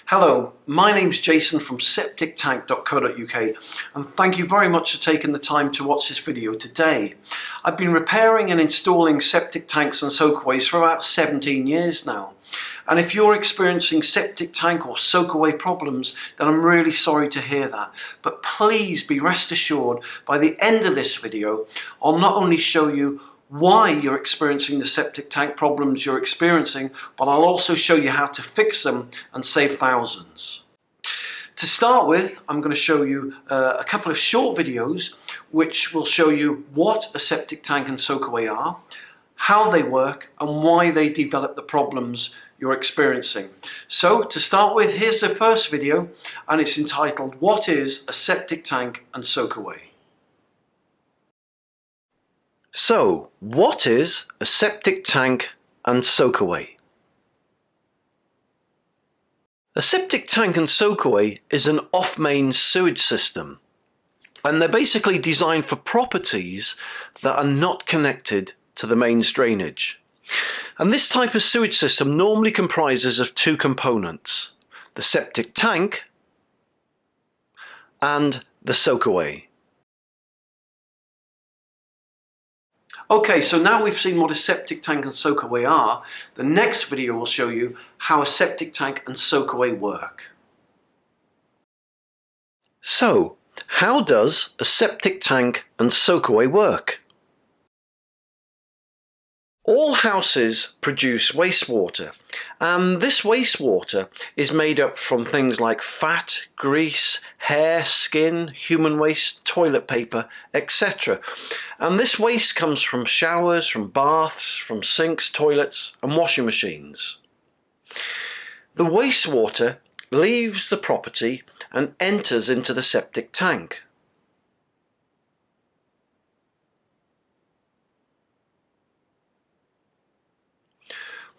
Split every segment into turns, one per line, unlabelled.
Hello, my name's Jason from septictank.co.uk and thank you very much for taking the time to watch this video today. I've been repairing and installing septic tanks and soakaways for about 17 years now. And if you're experiencing septic tank or soakaway problems, then I'm really sorry to hear that. But please be rest assured, by the end of this video, I'll not only show you why you're experiencing the septic tank problems you're experiencing, but I'll also show you how to fix them and save thousands. To start with, I'm going to show you a couple of short videos which will show you what a septic tank and soakaway are, how they work, and why they develop the problems you're experiencing. So to start with, here's the first video, and it's entitled, "What is a septic tank and soakaway?" So, what is a septic tank and soakaway? A septic tank and soakaway is an off-main sewage system, and they're basically designed for properties that are not connected to the mains drainage. And this type of sewage system normally comprises of two components: the septic tank and the soakaway. Okay, so now we've seen what a septic tank and soakaway are, the next video will show you how a septic tank and soakaway work. So, how does a septic tank and soakaway work? All houses produce wastewater, and this wastewater is made up from things like fat, grease, hair, skin, human waste, toilet paper, etc. And this waste comes from showers, from baths, from sinks, toilets, and washing machines. The wastewater leaves the property and enters into the septic tank.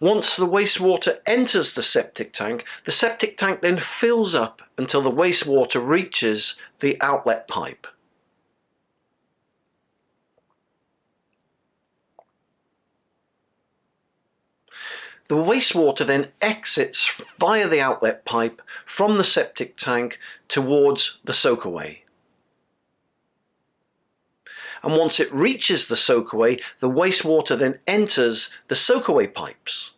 Once the wastewater enters the septic tank then fills up until the wastewater reaches the outlet pipe. The wastewater then exits via the outlet pipe from the septic tank towards the soakaway. And once it reaches the soakaway, the wastewater then enters the soakaway pipes.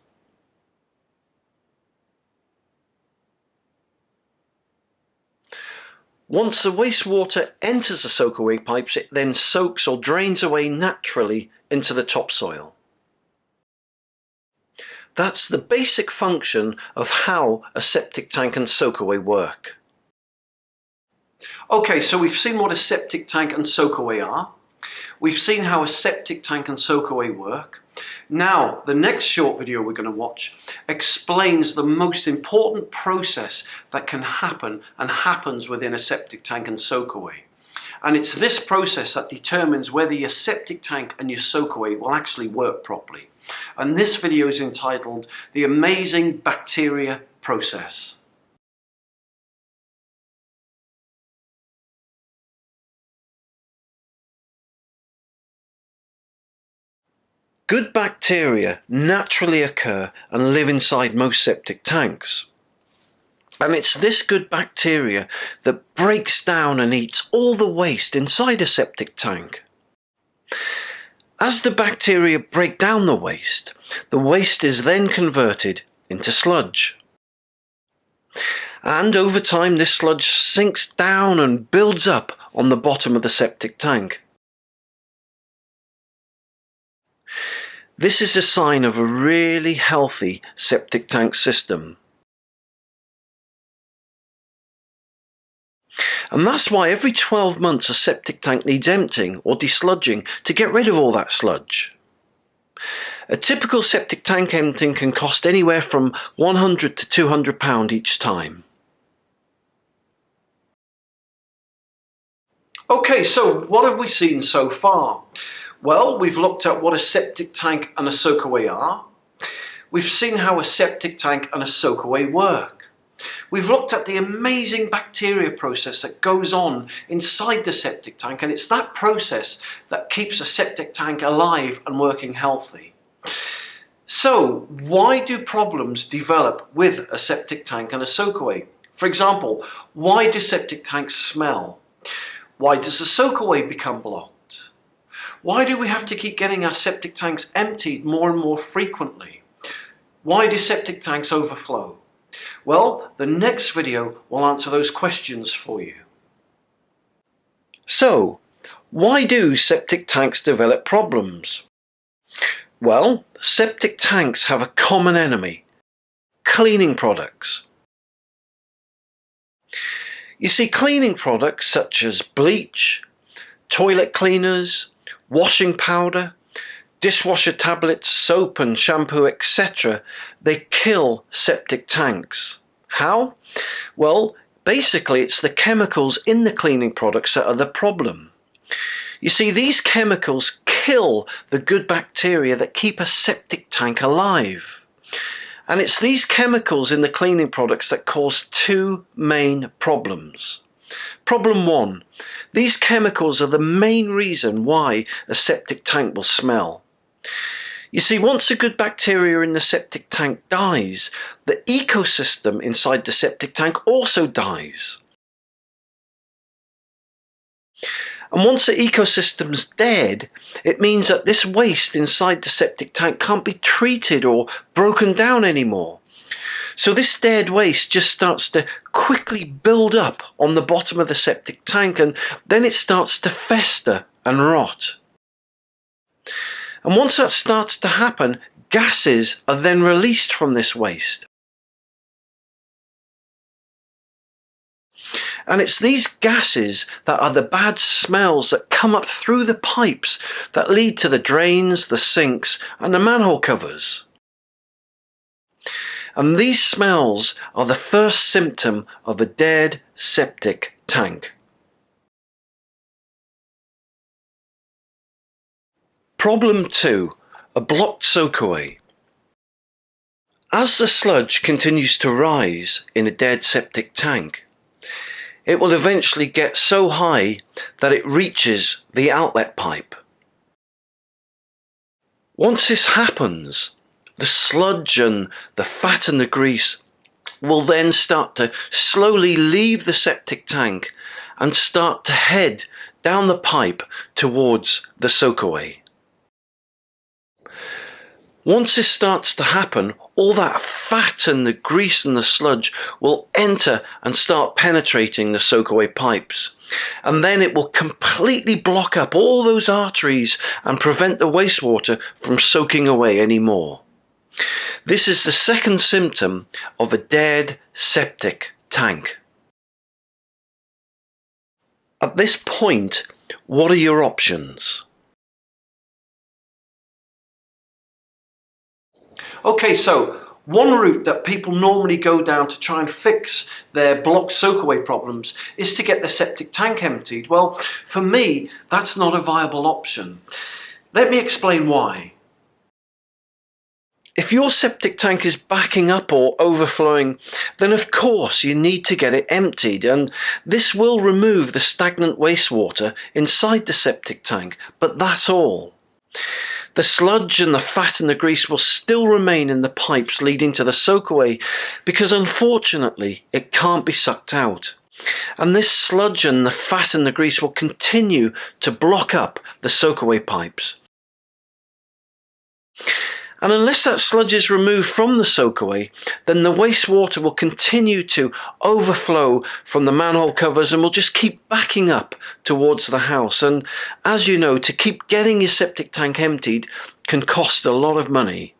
Once the wastewater enters the soakaway pipes, it then soaks or drains away naturally into the topsoil. That's the basic function of how a septic tank and soakaway work. Okay, so we've seen what a septic tank and soakaway are. We've seen how a septic tank and soakaway work. Now, the next short video we're going to watch explains the most important process that can happen and happens within a septic tank and soakaway. And it's this process that determines whether your septic tank and your soakaway will actually work properly. And this video is entitled "The Amazing Bacteria Process." Good bacteria naturally occur and live inside most septic tanks. And it's this good bacteria that breaks down and eats all the waste inside a septic tank. As the bacteria break down the waste is then converted into sludge. And over time this sludge sinks down and builds up on the bottom of the septic tank. This is a sign of a really healthy septic tank system. And that's why every 12 months a septic tank needs emptying or desludging to get rid of all that sludge. A typical septic tank emptying can cost anywhere from £100 to £200 each time. Okay, so what have we seen so far? Well, we've looked at what a septic tank and a soakaway are. We've seen how a septic tank and a soakaway work. We've looked at the amazing bacteria process that goes on inside the septic tank, and it's that process that keeps a septic tank alive and working healthy. So, why do problems develop with a septic tank and a soakaway? For example, why do septic tanks smell? Why does the soakaway become blocked? Why do we have to keep getting our septic tanks emptied more and more frequently? Why do septic tanks overflow? Well, the next video will answer those questions for you. So, why do septic tanks develop problems? Well, septic tanks have a common enemy: cleaning products. You see, cleaning products such as bleach, toilet cleaners, washing powder, dishwasher tablets, soap and shampoo, etc., they kill septic tanks. How? Well, basically it's the chemicals in the cleaning products that are the problem. You see, these chemicals kill the good bacteria that keep a septic tank alive. And it's these chemicals in the cleaning products that cause two main problems. Problem one, these chemicals are the main reason why a septic tank will smell. You see, once the good bacteria in the septic tank dies, the ecosystem inside the septic tank also dies. And once the ecosystem's dead, it means that this waste inside the septic tank can't be treated or broken down anymore. So this dead waste just starts to quickly build up on the bottom of the septic tank, and then it starts to fester and rot. And once that starts to happen, gases are then released from this waste. And it's these gases that are the bad smells that come up through the pipes that lead to the drains, the sinks, and the manhole covers. And these smells are the first symptom of a dead septic tank. Problem 2. A blocked soakaway. As the sludge continues to rise in a dead septic tank, it will eventually get so high that it reaches the outlet pipe. Once this happens, the sludge and the fat and the grease will then start to slowly leave the septic tank and start to head down the pipe towards the soakaway. Once this starts to happen, all that fat and the grease and the sludge will enter and start penetrating the soakaway pipes. And then it will completely block up all those arteries and prevent the wastewater from soaking away anymore. This is the second symptom of a dead septic tank. At this point, what are your options? Okay, so one route that people normally go down to try and fix their blocked soakaway problems is to get the septic tank emptied. Well, for me, that's not a viable option. Let me explain why. If your septic tank is backing up or overflowing, then of course you need to get it emptied, and this will remove the stagnant wastewater inside the septic tank, but that's all. The sludge and the fat and the grease will still remain in the pipes leading to the soakaway because unfortunately it can't be sucked out. And this sludge and the fat and the grease will continue to block up the soakaway pipes. And unless that sludge is removed from the soakaway, then the wastewater will continue to overflow from the manhole covers and will just keep backing up towards the house. And as you know, to keep getting your septic tank emptied can cost a lot of money.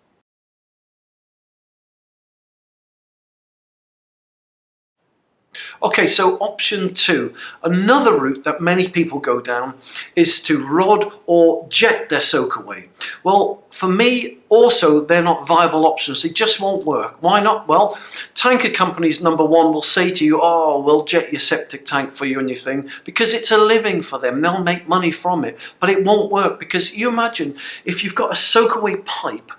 Okay, so option 2, another route that many people go down is to rod or jet their soakaway. Well, for me, also, they're not viable options. They just won't work. Why not? Well, tanker companies, number one, will say to you, oh, we'll jet your septic tank for you and your thing, because it's a living for them. They'll make money from it. But it won't work because you imagine if you've got a soakaway pipe,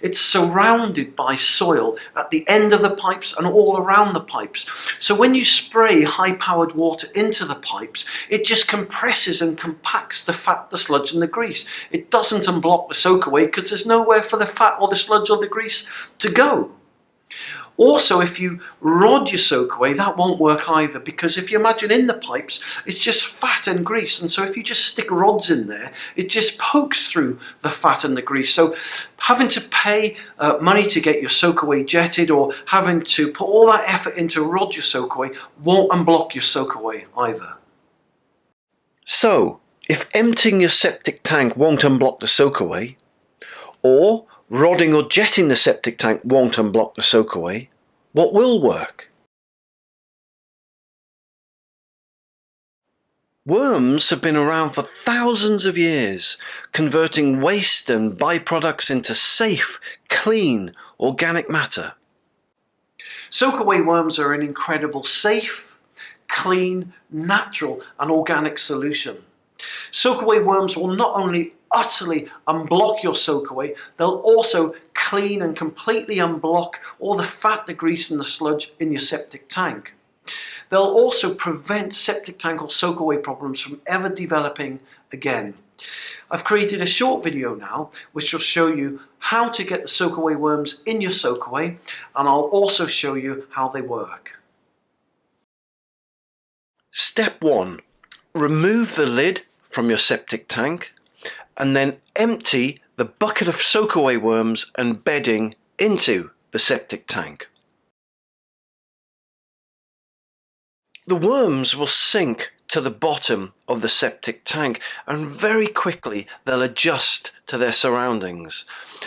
it's surrounded by soil at the end of the pipes and all around the pipes. So when you spray high-powered water into the pipes, it just compresses and compacts the fat, the sludge and the grease. It doesn't unblock the soakaway because there's nowhere for the the fat or the sludge or the grease to go. Also, if you rod your soakaway, that won't work either, because if you imagine in the pipes, it's just fat and grease, and so if you just stick rods in there, it just pokes through the fat and the grease. So having to pay money to get your soakaway jetted, or having to put all that effort into rod your soakaway, won't unblock your soakaway either. So, if emptying your septic tank won't unblock the soakaway, or rodding or jetting the septic tank won't unblock the soakaway, what will work? Worms have been around for thousands of years, converting waste and byproducts into safe, clean, organic matter. Soakaway worms are an incredible safe, clean, natural and organic solution. Soakaway worms will not only utterly unblock your soakaway, they'll also clean and completely unblock all the fat, the grease and the sludge in your septic tank. They'll also prevent septic tank or soakaway problems from ever developing again. I've created a short video now which will show you how to get the soakaway worms in your soakaway, and I'll also show you how they work. Step 1. Remove the lid from your septic tank and then empty the bucket of soakaway worms and bedding into the septic tank. The worms will sink to the bottom of the septic tank, and very quickly they'll adjust to their surroundings.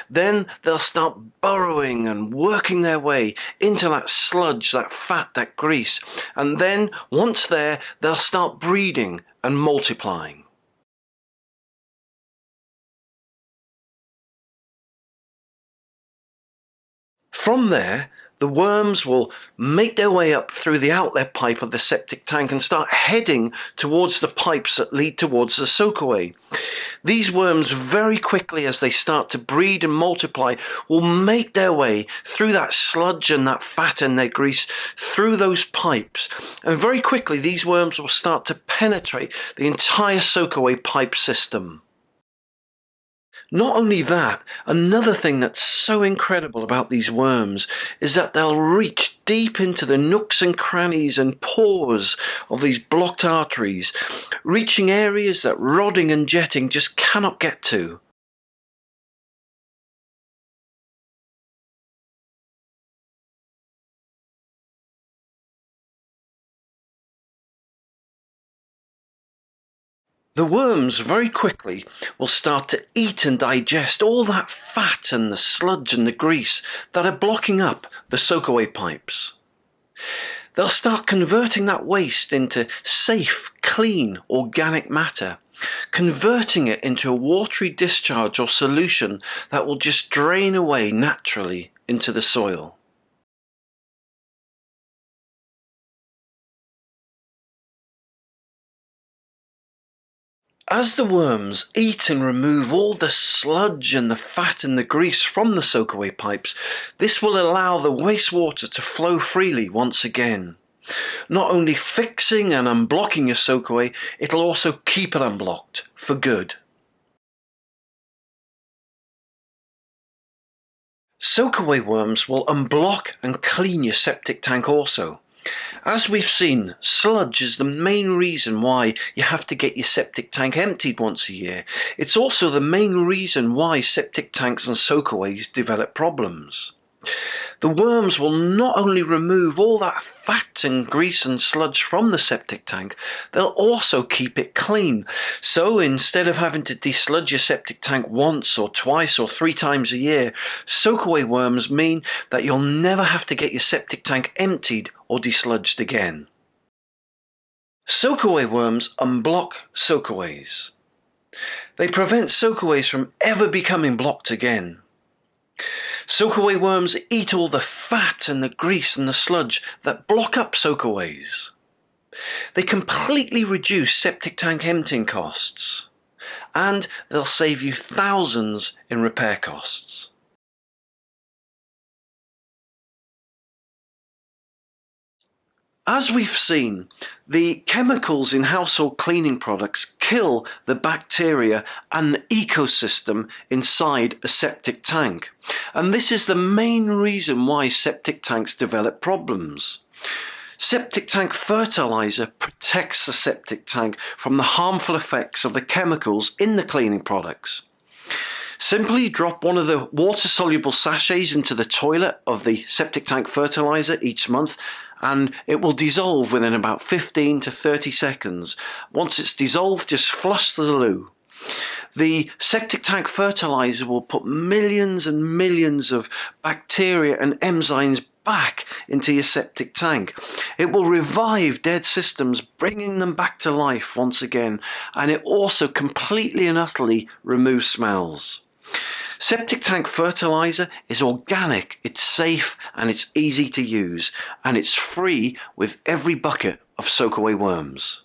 Then they'll start burrowing and working their way into that sludge, that fat, that grease, and then once there, they'll start breeding and multiplying. From there, the worms will make their way up through the outlet pipe of the septic tank and start heading towards the pipes that lead towards the soakaway. These worms, very quickly as they start to breed and multiply, will make their way through that sludge and that fat and their grease through those pipes. And very quickly these worms will start to penetrate the entire soakaway pipe system. Not only that, another thing that's so incredible about these worms is that they'll reach deep into the nooks and crannies and pores of these blocked arteries, reaching areas that rodding and jetting just cannot get to. The worms very quickly will start to eat and digest all that fat and the sludge and the grease that are blocking up the soakaway pipes. They'll start converting that waste into safe, clean, organic matter, converting it into a watery discharge or solution that will just drain away naturally into the soil. As the worms eat and remove all the sludge and the fat and the grease from the soakaway pipes, this will allow the wastewater to flow freely once again. Not only fixing and unblocking your soakaway, it'll also keep it unblocked for good. Soakaway worms will unblock and clean your septic tank also. As we've seen, sludge is the main reason why you have to get your septic tank emptied once a year. It's also the main reason why septic tanks and soakaways develop problems. The worms will not only remove all that fat and grease and sludge from the septic tank, they'll also keep it clean. So instead of having to desludge your septic tank once or twice or 3 times a year, soakaway worms mean that you'll never have to get your septic tank emptied or desludged again. Soakaway worms unblock soakaways. They prevent soakaways from ever becoming blocked again. Soakaway worms eat all the fat and the grease and the sludge that block up soakaways. They completely reduce septic tank emptying costs, and they'll save you thousands in repair costs. As we've seen, the chemicals in household cleaning products kill the bacteria and ecosystem inside a septic tank. And this is the main reason why septic tanks develop problems. Septic tank fertilizer protects the septic tank from the harmful effects of the chemicals in the cleaning products. Simply drop one of the water-soluble sachets into the toilet of the septic tank fertilizer each month, and it will dissolve within about 15 to 30 seconds. Once it's dissolved, just flush the loo. The septic tank fertilizer will put millions and millions of bacteria and enzymes back into your septic tank. It will revive dead systems, bringing them back to life once again, and it also completely and utterly removes smells. Septic tank fertilizer is organic, it's safe, and it's easy to use, and it's free with every bucket of Soakaway worms.